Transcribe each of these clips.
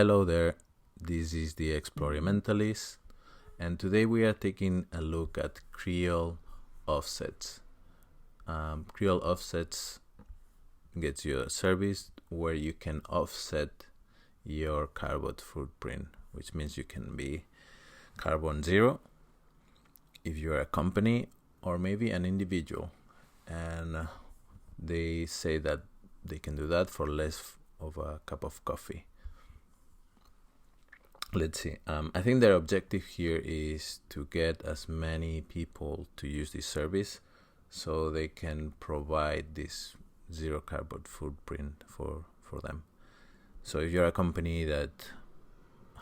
Hello there, this is the Experimentalist, and today we are taking a look at Creol Offsets. Creol Offsets gets you a service where you can offset your carbon footprint, which means you can be carbon zero if you're a company or maybe an individual. And they say that they can do that for less of a cup of coffee. Let's see. I think their objective here is to get as many people to use this service so they can provide this zero carbon footprint for them. So if you're a company that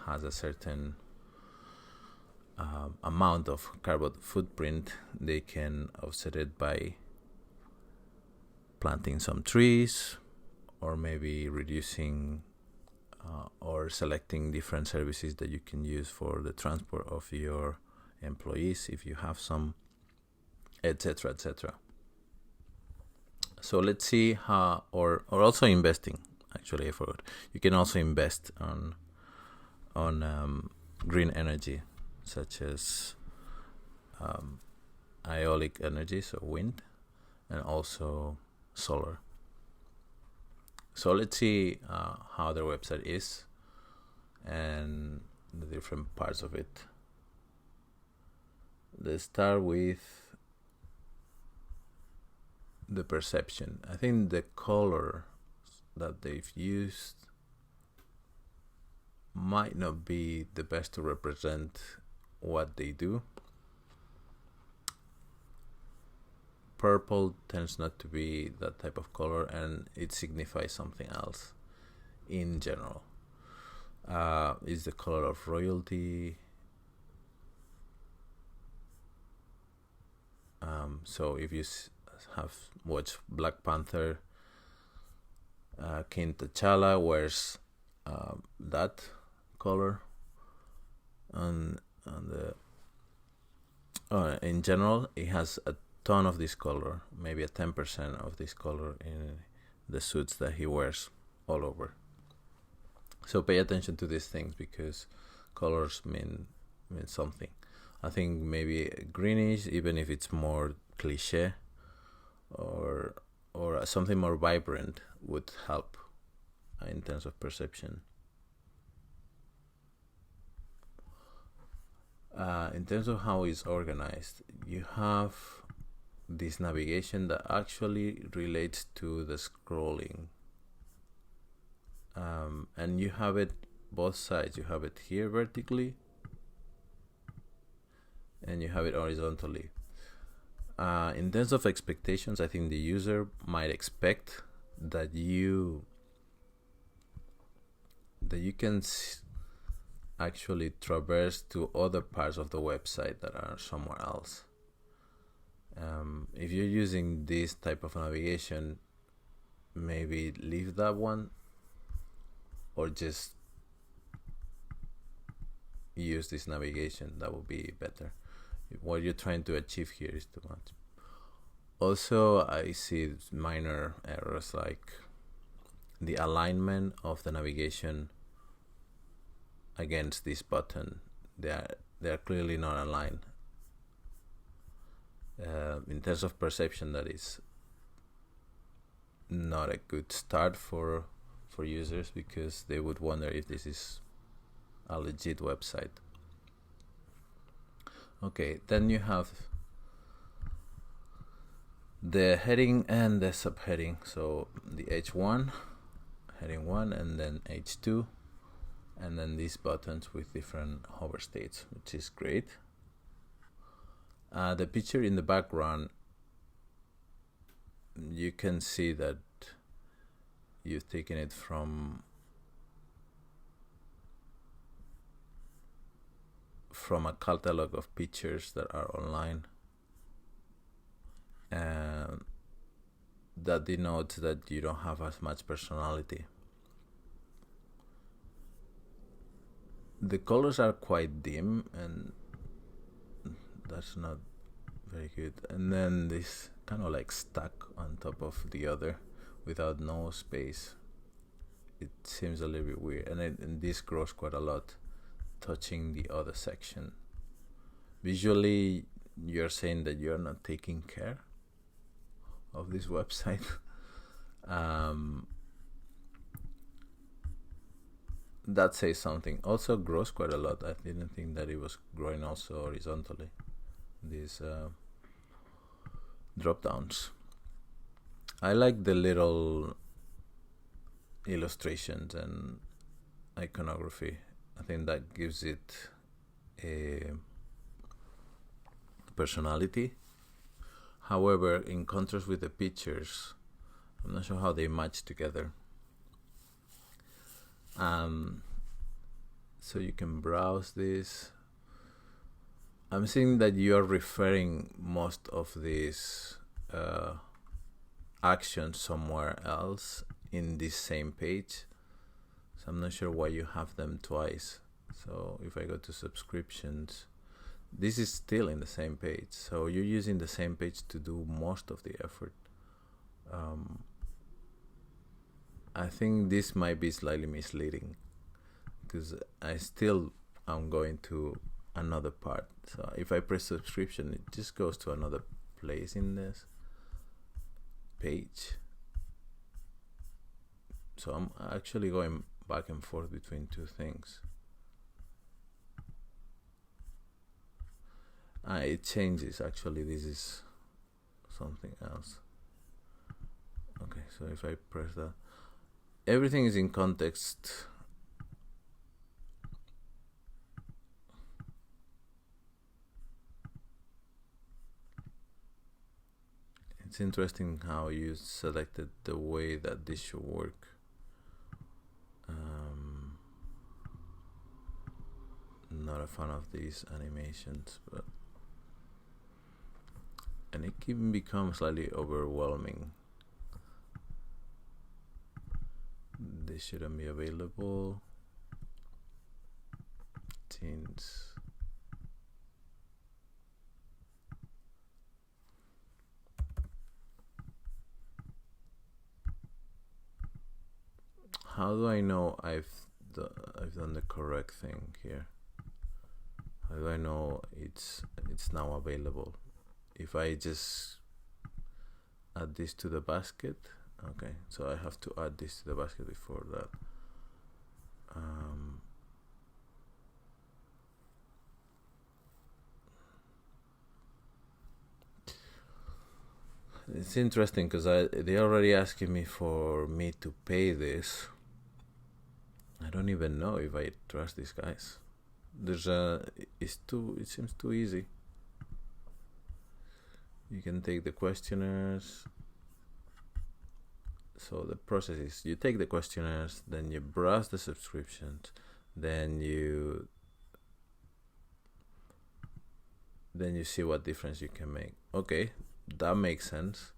has a certain amount of carbon footprint, they can offset it by planting some trees or maybe reducing or selecting different services that you can use for the transport of your employees if you have some, etc., etc. So let's see how, or also investing. Actually, I forgot. You can also invest on green energy, such as aeolic energy, so wind, and also solar. So let's see how their website is and the different parts of it. Let's start with the perception. I think the color that they've used might not be the best to represent what they do. Purple tends not to be that type of color, and it signifies something else in general. Is the color of royalty. So if you have watched Black Panther, King T'Challa wears that color, and in general, it has a ton of this color, maybe a 10% of this color in the suits that he wears all over. So pay attention to these things because colors mean something. I think maybe greenish, even if it's more cliche, or something more vibrant would help in terms of perception. In terms of how it's organized, you have this navigation that actually relates to the scrolling, and you have it both sides. You have it here vertically and you have it horizontally. In terms of expectations, I think the user might expect that you can actually traverse to other parts of the website that are somewhere else. If you're using this type of navigation, maybe leave that one or just use this navigation. That would be better. What you're trying to achieve here is too much. Also, I see minor errors like the alignment of the navigation against this button. They are clearly not aligned. In terms of perception, that is not a good start for users because they would wonder if this is a legit website. Okay, then you have the heading and the subheading. So the H1, heading 1, and then H2, and then these buttons with different hover states, which is great. The picture in the background, you can see that you've taken it from a catalog of pictures that are online, and that denotes that you don't have as much personality. The colors are quite dim, and that's not very good. And then this kind of like stuck on top of the other without no space. it seems a little bit weird, and this grows quite a lot, touching the other section. Visually, you're saying that you're not taking care of this website. That says something. Also grows quite a lot. I didn't think that it was growing also horizontally, these drop downs. I like the little illustrations and iconography. I think that gives it a personality. However, in contrast with the pictures, I'm not sure how they match together. So you can browse this. I'm seeing that you are referring most of these actions somewhere else in this same page. So I'm not sure why you have them twice. So if I go to subscriptions, this is still in the same page. So you're using the same page to do most of the effort. I think this might be slightly misleading because I still am going to another part. So if I press subscription, it just goes to another place in this page. So I'm actually going back and forth between two things. It changes. Actually, this is something else. Okay, so if I press that, everything is in context. It's interesting how you selected the way that this should work. Not a fan of these animations, and it can become slightly overwhelming. This shouldn't be available. Teens. How do I know I've done the correct thing here? How do I know it's now available? If I just add this to the basket, okay, so I have to add this to the basket before that. It's interesting because they're already asking me for me to pay this. I don't even know if I trust these guys. It seems too easy. You can take the questionnaires. So the process is you take the questionnaires, then you browse the subscriptions, then you see what difference you can make. Okay, that makes sense.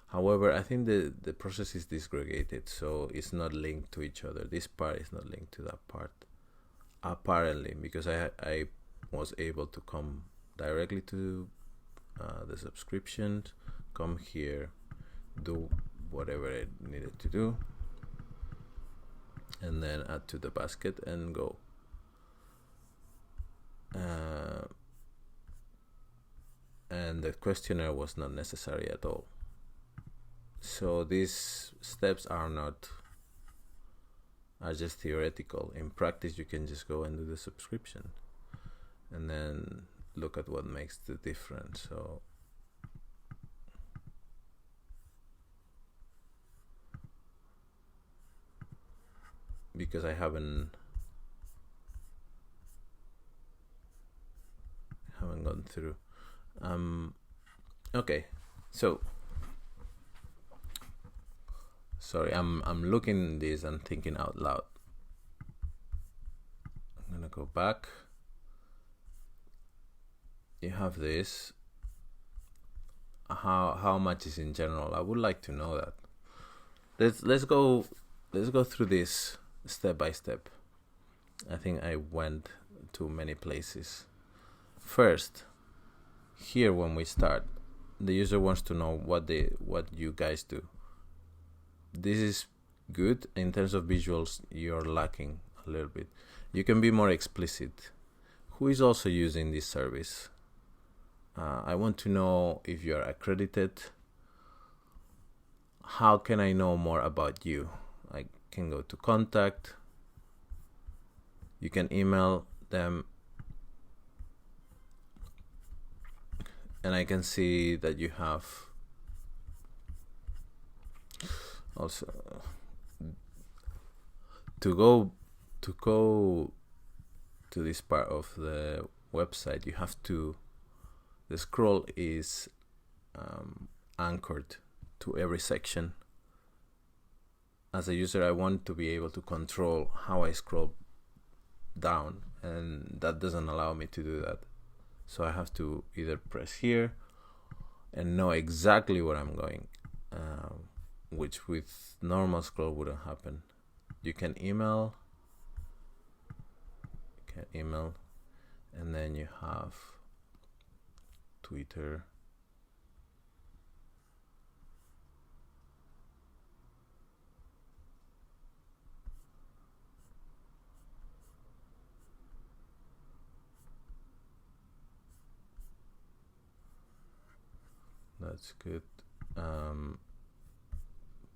However, I think the process is disaggregated, so it's not linked to each other. This part is not linked to that part, apparently, because I was able to come directly to the subscriptions, come here, do whatever I needed to do, and then add to the basket and go. And the questionnaire was not necessary at all. So these steps are just theoretical. In practice, you can just go and do the subscription and then look at what makes the difference. So because I haven't gone through. Okay, so sorry, I'm looking at this and thinking out loud. I'm gonna go back. You have this. How much is in general? I would like to know that. Let's go through this step by step. I think I went to many places. First, here when we start, the user wants to know what you guys do. This is good. In terms of visuals, you're lacking a little bit. You can be more explicit. Who is also using this service? I want to know if you're accredited. How can I know more about you? I can go to contact. You can email them. And I can see that you have also to go to this part of the website. You have to, the scroll is anchored to every section. As a user, I want to be able to control how I scroll down, and that doesn't allow me to do that. So I have to either press here and know exactly where I'm going, which with normal scroll wouldn't happen. You can email, and then you have Twitter. That's good.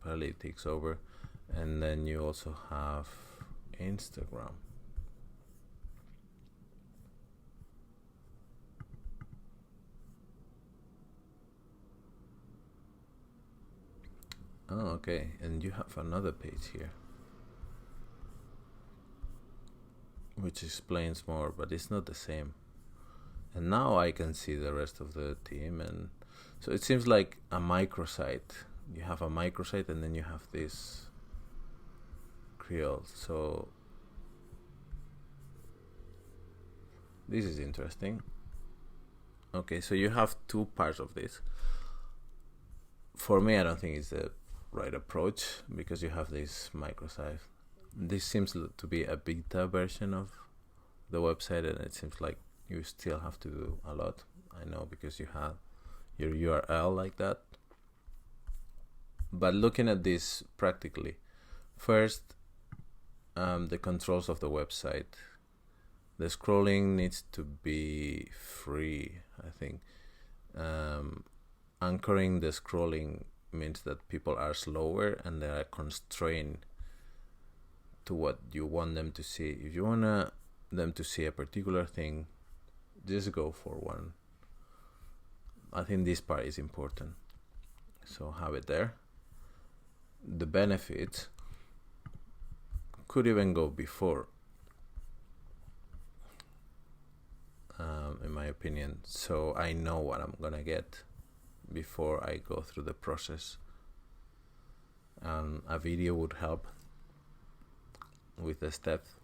Probably it takes over. And then you also have Instagram. Oh, okay. And you have another page here, which explains more, but it's not the same. And now I can see the rest of the team, and so it seems like a microsite. You have a microsite, and then you have this Creole. So this is interesting. Okay, so you have two parts of this. For me, I don't think it's the right approach because you have this microsite. This seems to be a beta version of the website, and it seems like you still have to do a lot. I know, because you have your URL like that. But looking at this practically, first, the controls of the website. The scrolling needs to be free, I think. Anchoring the scrolling means that people are slower and they are constrained to what you want them to see. If you want them to see a particular thing, just go for one. I think this part is important, so have it there. The benefits could even go before, in my opinion, so I know what I'm gonna get before I go through the process. A video would help with the steps.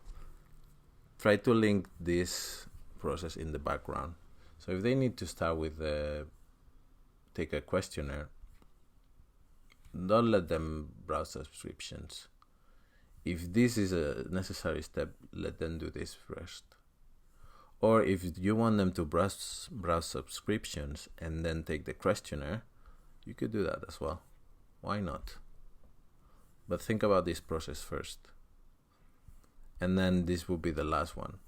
Try to link this process in the background. So if they need to start with take a questionnaire, don't let them browse subscriptions. If this is a necessary step, let them do this first. Or if you want them to browse subscriptions and then take the questionnaire, you could do that as well. Why not? But think about this process first. And then this will be the last one.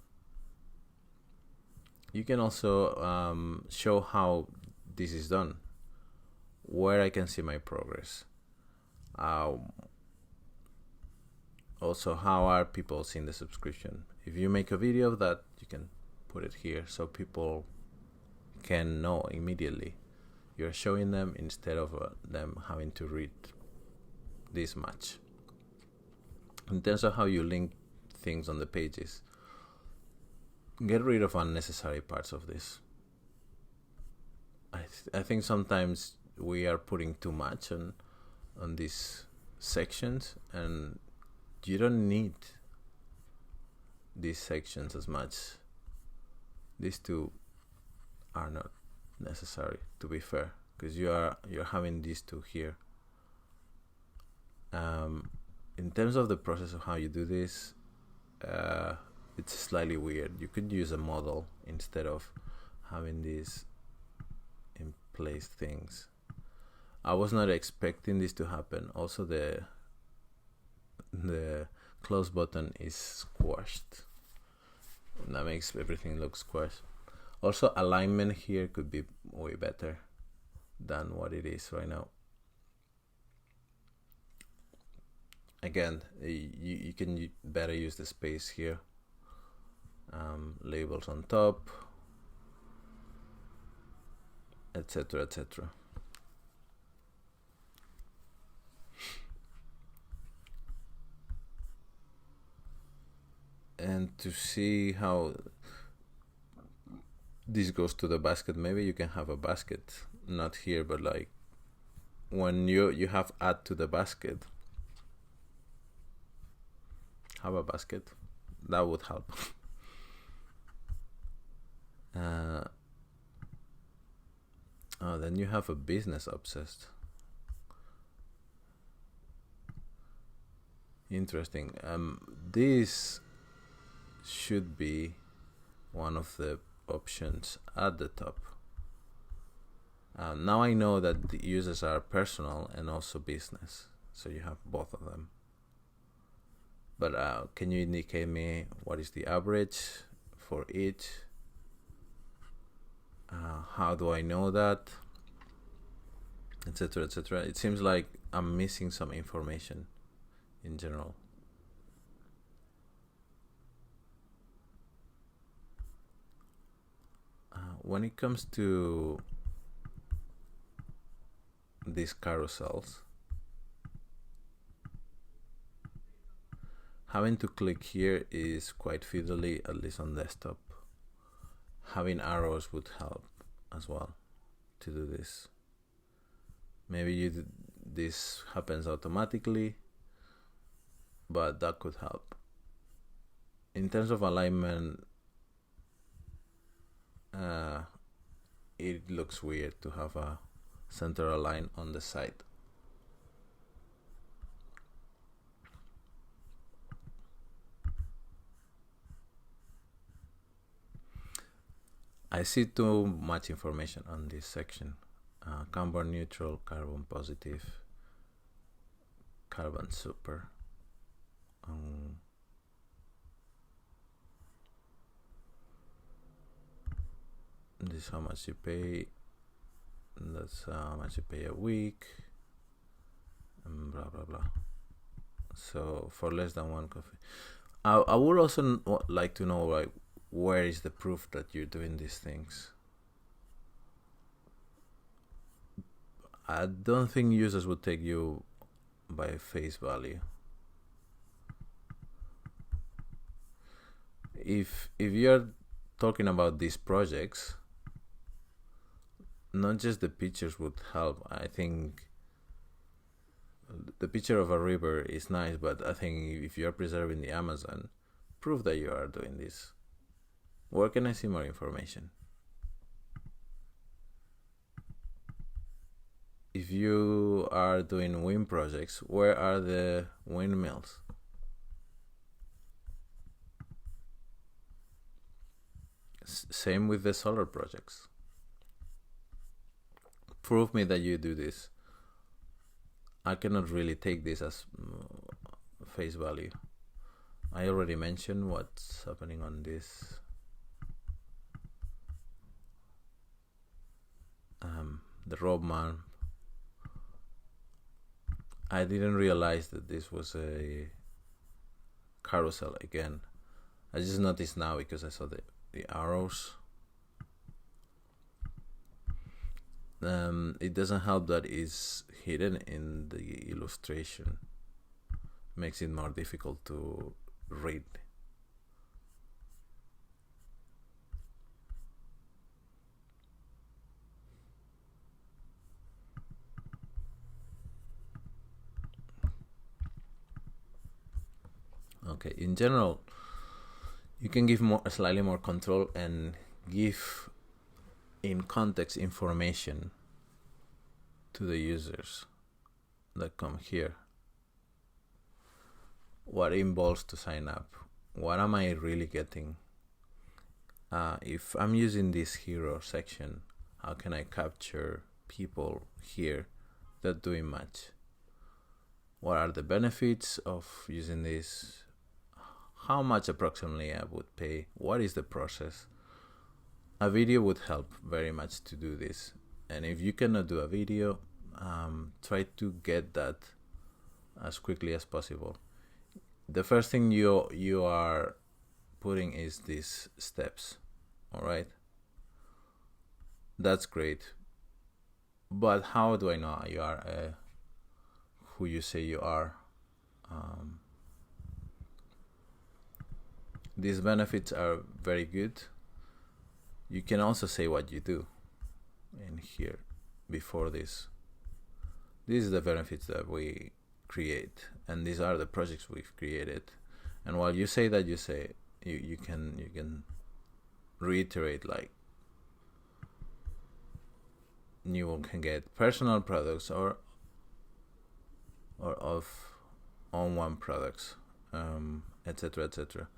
You can also show how this is done, where I can see my progress. Also, how are people seeing the subscription? If you make a video of that, you can put it here so people can know immediately. You're showing them instead of them having to read this much. In terms of how you link things on the pages, get rid of unnecessary parts of this. I think sometimes we are putting too much on these sections, and you don't need these sections as much. These two are not necessary, to be fair, because you're having these two here. In terms of the process of how you do this, it's slightly weird. You could use a model instead of having these in place things. I was not expecting this to happen. Also, the close button is squashed. That makes everything look squashed. Also, alignment here could be way better than what it is right now. Again, you can better use the space here. Labels on top, etc., etc. And to see how this goes to the basket, maybe you can have a basket, not here, but like when you have add to the basket, have a basket. That would help. Then you have a business obsessed. Interesting. This should be one of the options at the top. Now I know that the users are personal and also business, so you have both of them. But can you indicate me what is the average for each? How do I know that? Etc., etc. It seems like I'm missing some information in general. When it comes to these carousels, having to click here is quite fiddly, at least on desktop. Having arrows would help as well to do this. Maybe this happens automatically, but that could help. In terms of alignment, it looks weird to have a center align on the side. I see too much information on this section. Carbon neutral, carbon positive, carbon super. This is how much you pay. That's how much you pay a week. And blah blah blah. So for less than one coffee, I would also like to know, like, where is the proof that you're doing these things? I don't think users would take you by face value. If you're talking about these projects, not just the pictures would help. I think the picture of a river is nice, but I think if you're preserving the Amazon, prove that you are doing this. Where can I see more information? If you are doing wind projects, where are the windmills? Same with the solar projects. Prove me that you do this. I cannot really take this as face value. I already mentioned what's happening on this. The roadmap. I didn't realize that this was a carousel again. I just noticed now because I saw the arrows. It doesn't help that it's hidden in the illustration. Makes it more difficult to read. Okay, in general, you can give slightly more control and give in context information to the users that come here. What involves to sign up? What am I really getting? If I'm using this hero section, how can I capture people here that doing much? what are the benefits of using this, how much approximately I would pay, what is the process. A video would help very much to do this, and if you cannot do a video, try to get that as quickly as possible. The first thing you are putting is these steps. All right, that's great, but how do I know you are who you say you are? These benefits are very good. You can also say what you do in here before this. These are the benefits that we create, and these are the projects we've created. And while you say that, you can reiterate, like, you can get personal products or of on one products, etc., etc.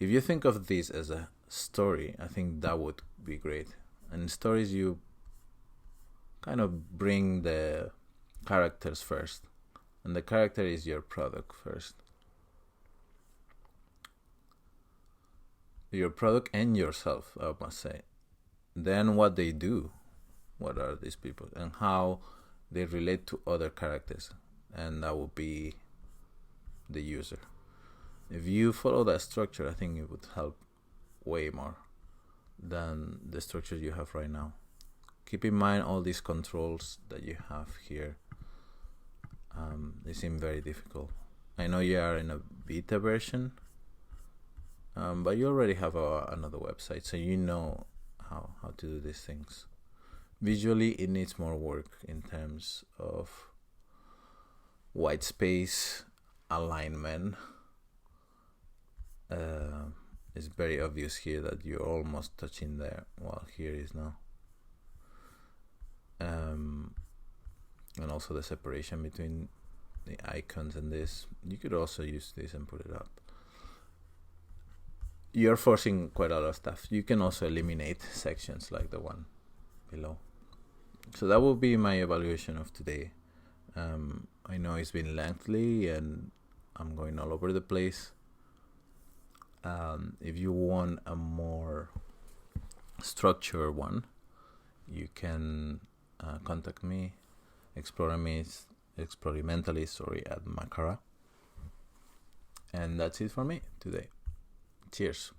If you think of this as a story, I think that would be great. And stories, you kind of bring the characters first, and the character is your product first. Your product and yourself, I must say. Then what they do, what are these people, and how they relate to other characters, and that would be the user. If you follow that structure, I think it would help way more than the structure you have right now. Keep in mind all these controls that you have here. They seem very difficult. I know you are in a beta version, but you already have another website, so you know how to do these things. Visually, it needs more work in terms of white space, alignment. It's very obvious here that you're almost touching there, while here is now. And also the separation between the icons and this. You could also use this and put it up. You're forcing quite a lot of stuff. You can also eliminate sections like the one below. So that will be my evaluation of today. I know it's been lengthy and I'm going all over the place. If you want a more structured one, you can contact me, experimentalist, at Macara. And that's it for me today. Cheers.